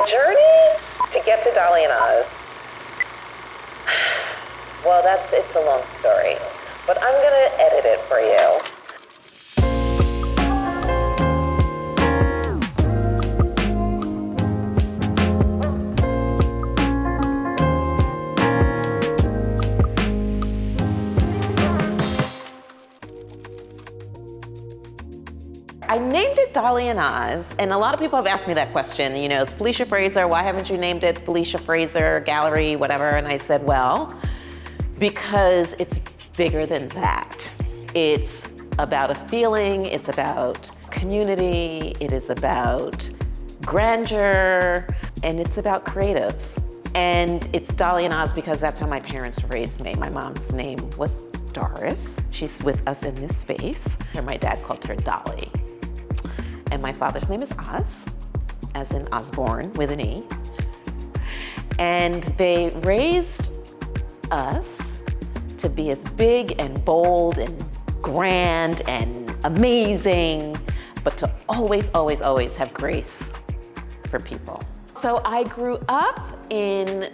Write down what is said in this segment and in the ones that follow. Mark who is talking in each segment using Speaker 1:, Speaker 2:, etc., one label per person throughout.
Speaker 1: journey to get to Dolly and Oz, well, it's a long story, but I'm gonna edit it for you. I named it Dolly and Oz, and a lot of people have asked me that question, it's Felicia Frazier, why haven't you named it Felicia Frazier Gallery, whatever? And I said, well, because it's bigger than that. It's about a feeling, it's about community, it is about grandeur, and it's about creatives. And it's Dolly and Oz because that's how my parents raised me. My mom's name was Doris. She's with us in this space. And my dad called her Dolly. And my father's name is Oz, as in Osborne with an E. And they raised us to be as big and bold and grand and amazing, but to always, always, always have grace for people. So I grew up in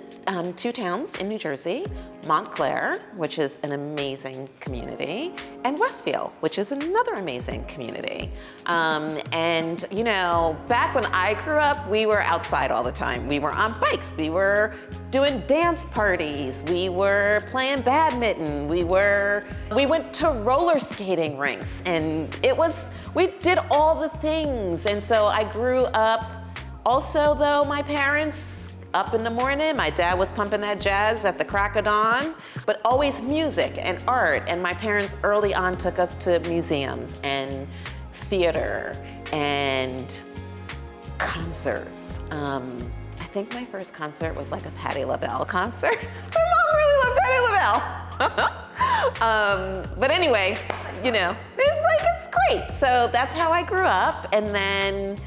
Speaker 1: two towns in New Jersey, Montclair, which is an amazing community, and Westfield, which is another amazing community. And back when I grew up, we were outside all the time. We were on bikes, we were doing dance parties, we were playing badminton, we went to roller skating rinks, and we did all the things. And so I grew up. Also, though, my parents, up in the morning, my dad was pumping that jazz at the crack of dawn, but always music and art. And my parents early on took us to museums and theater and concerts. I think my first concert was like a Patti LaBelle concert. My mom really loved Patti LaBelle. But anyway, it's great. So that's how I grew up. And then,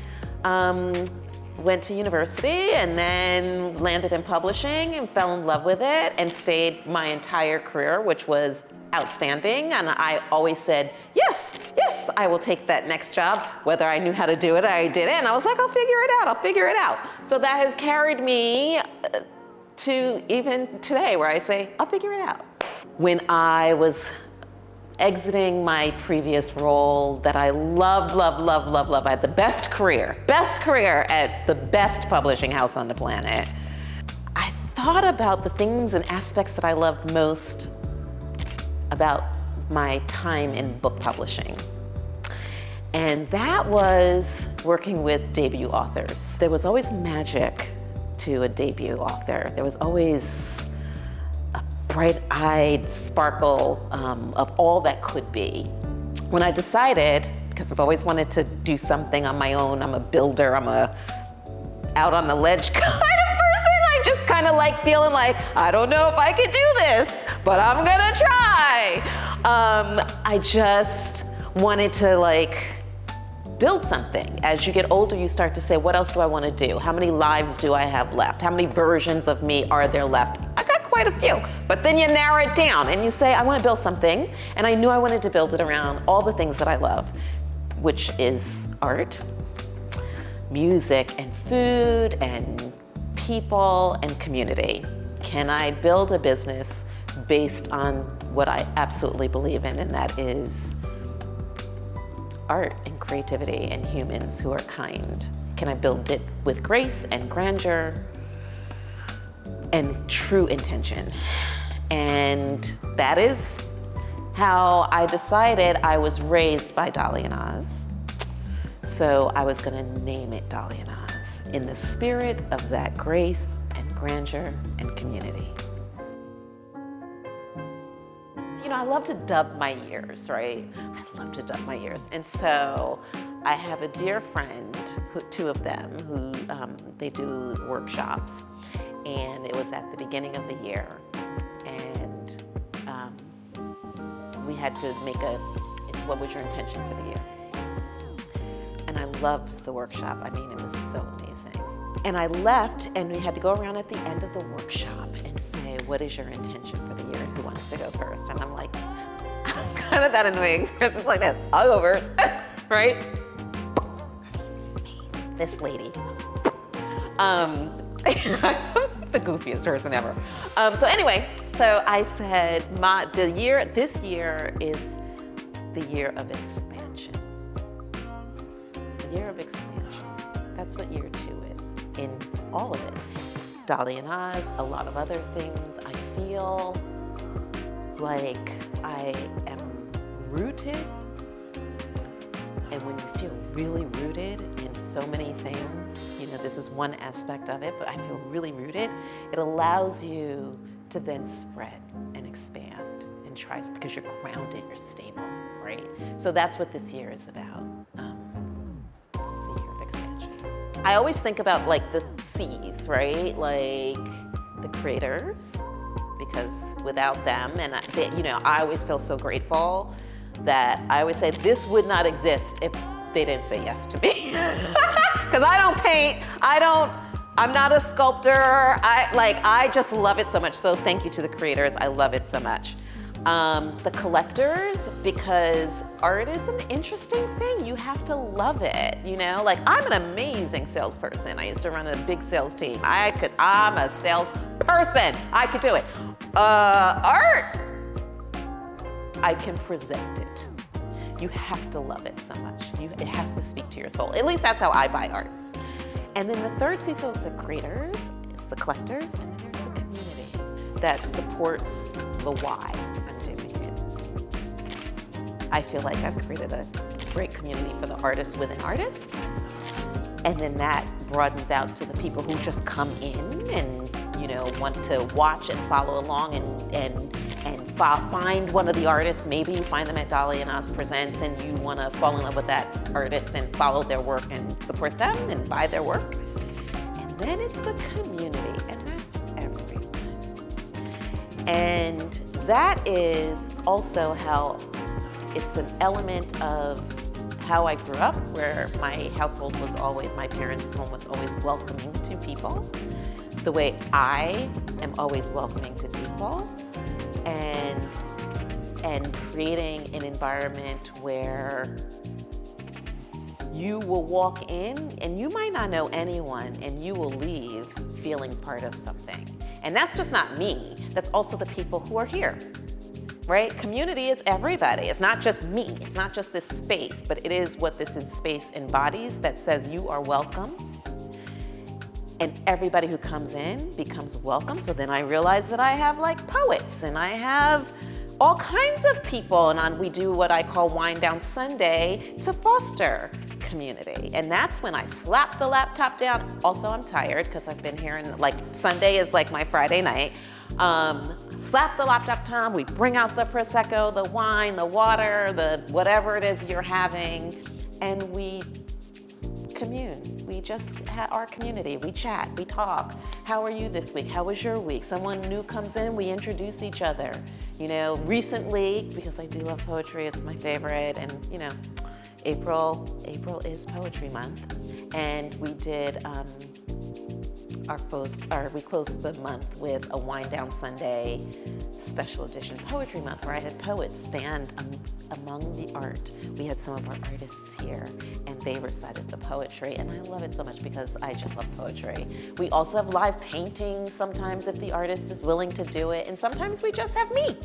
Speaker 1: went to university and then landed in publishing and fell in love with it and stayed my entire career, which was outstanding. And I always said, yes, I will take that next job. Whether I knew how to do it, I didn't. And I was like, I'll figure it out. So that has carried me to even today where I say, I'll figure it out. When I was exiting my previous role that I loved. I had the best career at the best publishing house on the planet. I thought about the things and aspects that I loved most about my time in book publishing. And that was working with debut authors. There was always magic to a debut author. There was always bright-eyed sparkle of all that could be. When I decided, because I've always wanted to do something on my own, I'm a builder, I'm a out on the ledge kind of person. I just kind of like feeling like, I don't know if I could do this, but I'm gonna try. I just wanted to build something. As you get older, you start to say, what else do I want to do? How many lives do I have left? How many versions of me are there left? I got quite a few, but then you narrow it down and you say, I want to build something. And I knew I wanted to build it around all the things that I love, which is art, music and food and people and community. Can I build a business based on what I absolutely believe in, and that is art and creativity and humans who are kind? Can I build it with grace and grandeur and true intention? And that is how I decided. I was raised by Dolly and Oz, so I was gonna name it Dolly and Oz in the spirit of that grace and grandeur and community. I love to dub my years, right? I love to dub my years. And so I have a dear friend, two of them, who they do workshops. And it was at the beginning of the year. And we had to make what was your intention for the year? And I loved the workshop. I mean, it was so amazing. And I left, and we had to go around at the end of the workshop and say, what is your intention for the year, and who wants to go first? And I'm like, I'm kind of that annoying person like that. I'll go first, right? This lady. The goofiest person ever. So anyway, so I said, this year is the year of expansion. The year of expansion. That's what year 2 is in all of it. Dolly and Oz, a lot of other things. I feel like I am rooted. And when you feel really rooted in so many things, this is one aspect of it, but I feel really rooted. It allows you to then spread and expand and try, because you're grounded, you're stable, right? So that's what this year is about. It's a year of expansion. I always think about like the C's, right? Like the creators, because without them, and I always feel so grateful that I always say this would not exist if they didn't say yes to me. Because I don't paint, I'm not a sculptor. I just love it so much. So thank you to the creators, I love it so much. The collectors, because art is an interesting thing. You have to love it, Like I'm an amazing salesperson. I used to run a big sales team. I'm a salesperson. I could do it. Art, I can present it. You have to love it so much. It has to speak to your soul. At least that's how I buy art. And then the third C, so it's the creators, it's the collectors, and then there's the community that supports the why I'm doing it. I feel like I've created a great community for the artists within artists. And then that broadens out to the people who just come in and want to watch and follow along and find one of the artists. Maybe you find them at Dolly and Oz Presents and you want to fall in love with that artist and follow their work and support them and buy their work. And then it's the community, and that's everyone. And that is also how it's an element of how I grew up, where my household was always, my parents' home was always welcoming to people, the way I am always welcoming to people, and creating an environment where you will walk in and you might not know anyone and you will leave feeling part of something. And that's just not me, that's also the people who are here. Right? Community is everybody. It's not just me. It's not just this space, but it is what this space embodies that says you are welcome. And everybody who comes in becomes welcome. So then I realize that I have like poets and I have all kinds of people. And we do what I call Wind Down Sunday to foster community. And that's when I slap the laptop down. Also, I'm tired because I've been here and Sunday is like my Friday night. Slap the laptop down, we bring out the Prosecco, the wine, the water, the whatever it is you're having, and we commune. We just have our community. We chat, we talk. How are you this week? How was your week? Someone new comes in, we introduce each other. Recently, because I do love poetry, it's my favorite, and April is Poetry Month, and we did we closed the month with a Wind Down Sunday special edition Poetry Month, where I had poets stand among the art. We had some of our artists here and they recited the poetry, and I love it so much because I just love poetry. We also have live paintings sometimes if the artist is willing to do it, and sometimes we just have me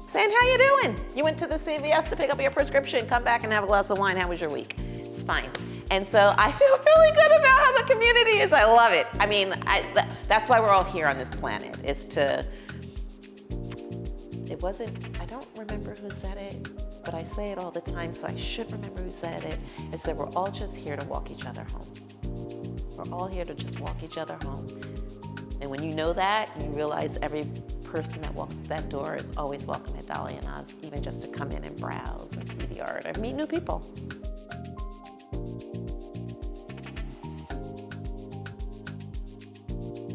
Speaker 1: saying, how you doing? You went to the CVS to pick up your prescription, come back and have a glass of wine, how was your week? It's fine. And so I feel really good about how the community is. I love it. I mean, that's why we're all here on this planet, I don't remember who said it, but I say it all the time, so I should remember who said it. It's that we're all just here to walk each other home. We're all here to just walk each other home. And when you know that, you realize every person that walks through that door is always welcome at Dolly and Oz, even just to come in and browse and see the art or meet new people.